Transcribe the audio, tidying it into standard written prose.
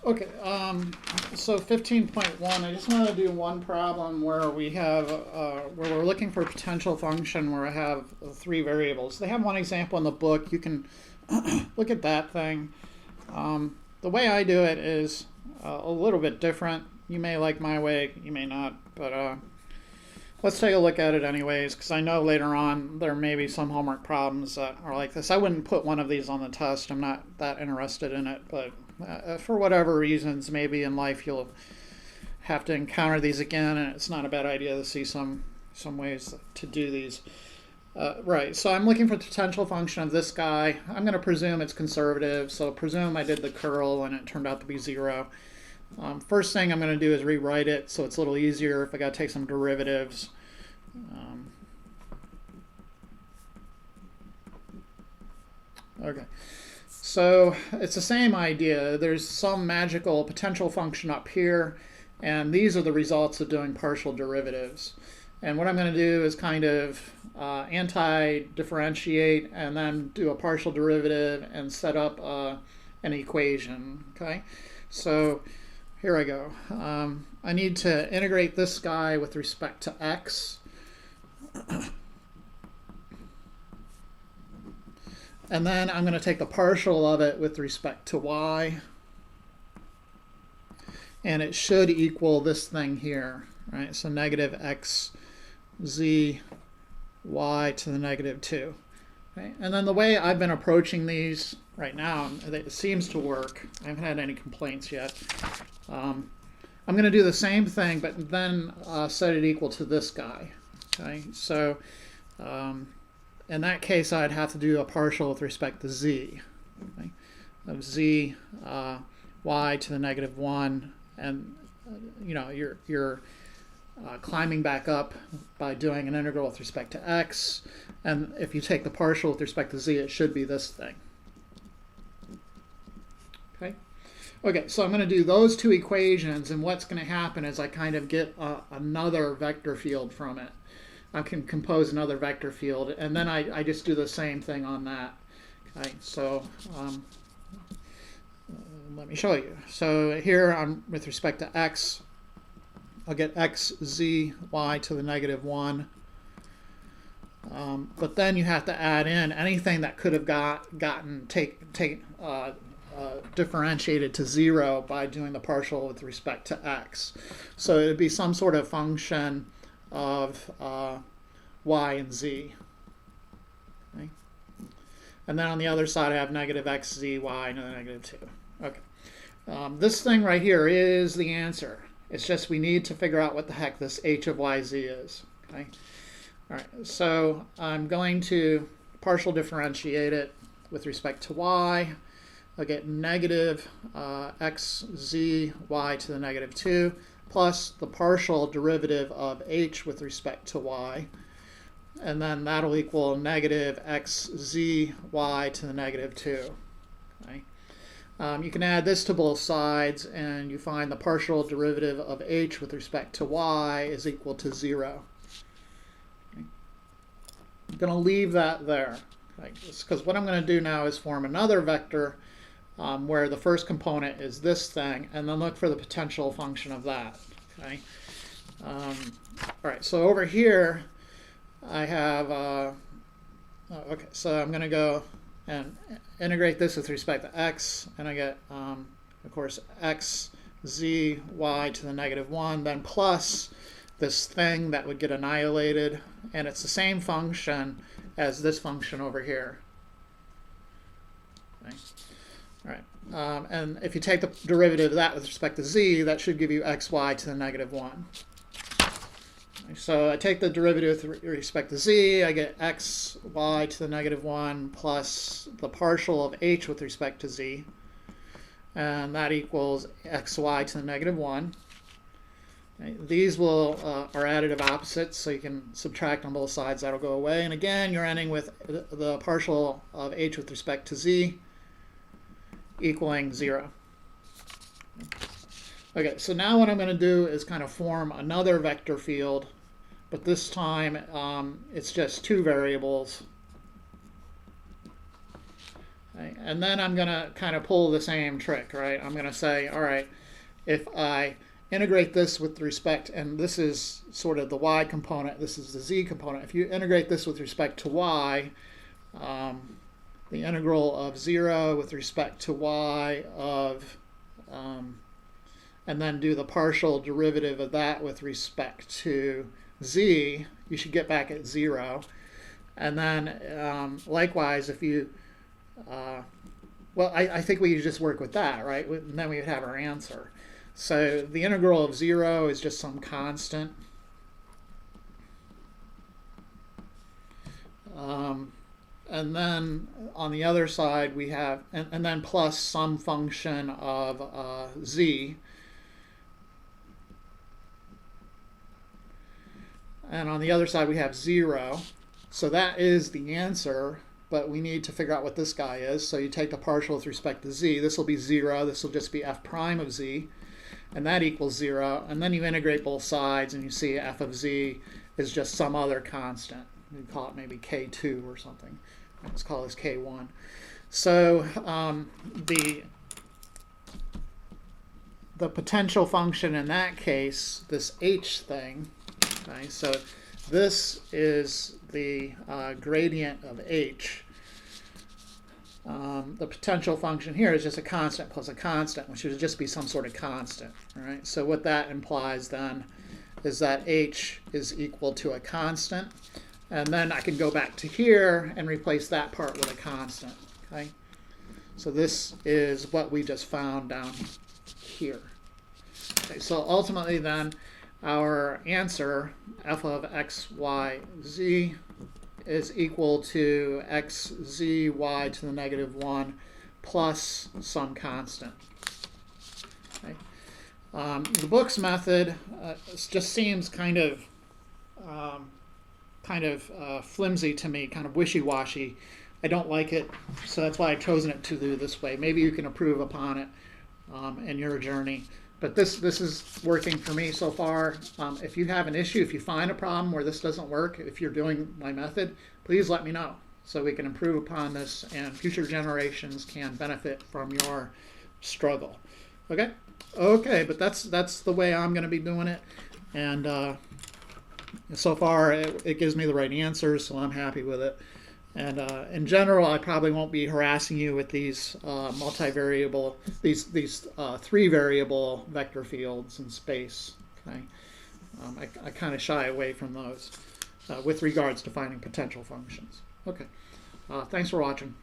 Okay, so 15.1, I just want to do one problem where we have, where we're looking for a potential function where I have three variables. They have one example in the book. You can look at that thing. The way I do it is a little bit different. You may like my way, you may not, but let's take a look at it anyways, because I know later on there may be some homework problems that are like this. I wouldn't put one of these on the test. I'm not that interested in it, but for whatever reasons, maybe in life you'll have to encounter these again, and it's not a bad idea to see some ways to do these. Right, so I'm looking for the potential function of this guy. I'm going to presume it's conservative, so presume I did the curl and it turned out to be 0. First thing I'm going to do is rewrite it so it's a little easier if I got to take some derivatives. Okay, so it's the same idea. There's some magical potential function up here, and these are the results of doing partial derivatives. And what I'm going to do is kind of anti-differentiate and then do a partial derivative and set up an equation. Okay, so here I go. I need to integrate this guy with respect to x. And then I'm going to take the partial of it with respect to y. And it should equal this thing here, right? So negative x z y to the negative 2. Okay? And then the way I've been approaching these right now, it seems to work. I haven't had any complaints yet. I'm going to do the same thing, but then set it equal to this guy. Okay, so in that case, I'd have to do a partial with respect to z, okay, of z y to the negative 1, and you know you're climbing back up by doing an integral with respect to x, and if you take the partial with respect to z, it should be this thing. Okay. Okay, so I'm going to do those two equations, and what's going to happen is I kind of get another vector field from it. I can compose another vector field, and then I just do the same thing on that. Okay, so let me show you. So here, with respect to x, I'll get x, z, y to the negative 1. But then you have to add in anything that could have gotten differentiated to 0 by doing the partial with respect to x. So it would be some sort of function of y and z. Okay. And then on the other side I have negative x, z, y, and then negative 2. Okay. This thing right here is the answer. It's just we need to figure out what the heck this h of yz is. Okay. All right. So I'm going to partial differentiate it with respect to y. I'll get negative x, z, y to the negative 2 plus the partial derivative of h with respect to y. And then that'll equal negative x, z, y to the negative 2. Okay. You can add this to both sides, and you find the partial derivative of h with respect to y is equal to 0. Okay. I'm going to leave that there, because what I'm going to do now is form another vector where the first component is this thing, and then look for the potential function of that. Okay. All right. So over here, I have. Okay. So I'm going to go and integrate this with respect to x, and I get, of course, x, z, y to the negative 1, then plus this thing that would get annihilated, and it's the same function as this function over here. Okay. All right, and if you take the derivative of that with respect to z, that should give you xy to the negative 1. Okay, so I take the derivative with respect to z, I get xy to the negative 1 plus the partial of h with respect to z, and that equals xy to the negative 1. Okay, these are additive opposites, so you can subtract on both sides, that'll go away. And again, you're ending with the partial of h with respect to z equaling 0. Okay, so now what I'm going to do is kind of form another vector field, but this time it's just two variables. Okay? And then I'm going to kind of pull the same trick, right? I'm going to say, all right, if I integrate this with respect, and this is sort of the y component, this is the z component. If you integrate this with respect to y, the integral of 0 with respect to y of, and then do the partial derivative of that with respect to z, you should get back at 0. And then likewise, if you, well, I think we could just work with that, right? And then we would have our answer. So the integral of 0 is just some constant. And then on the other side we have, and then plus some function of z. And on the other side we have 0. So that is the answer, but we need to figure out what this guy is. So you take the partial with respect to z. This will be 0. This will just be f prime of z. And that equals 0. And then you integrate both sides and you see f of z is just some other constant. We call it maybe k2 or something. Let's call this k1. So the potential function in that case, this h thing, okay, so this is the gradient of h. The potential function here is just a constant plus a constant, which would just be some sort of constant. All right? So what that implies then is that h is equal to a constant. And then I can go back to here and replace that part with a constant. Okay? So this is what we just found down here. Okay, so ultimately then, our answer, f of x, y, z, is equal to x, z, y to the negative 1 plus some constant. Okay. The book's method just seems kind of flimsy to me, kind of wishy-washy. I don't like it, so that's why I've chosen it to do this way. Maybe you can improve upon it in your journey. But this is working for me so far. If you have an issue, if you find a problem where this doesn't work, if you're doing my method, please let me know so we can improve upon this and future generations can benefit from your struggle. Okay? Okay, but that's the way I'm going to be doing it. And so far, it gives me the right answers, so I'm happy with it. And in general, I probably won't be harassing you with these multivariable, these 3-variable vector fields in space. Okay, I kind of shy away from those with regards to finding potential functions. Okay, thanks for watching.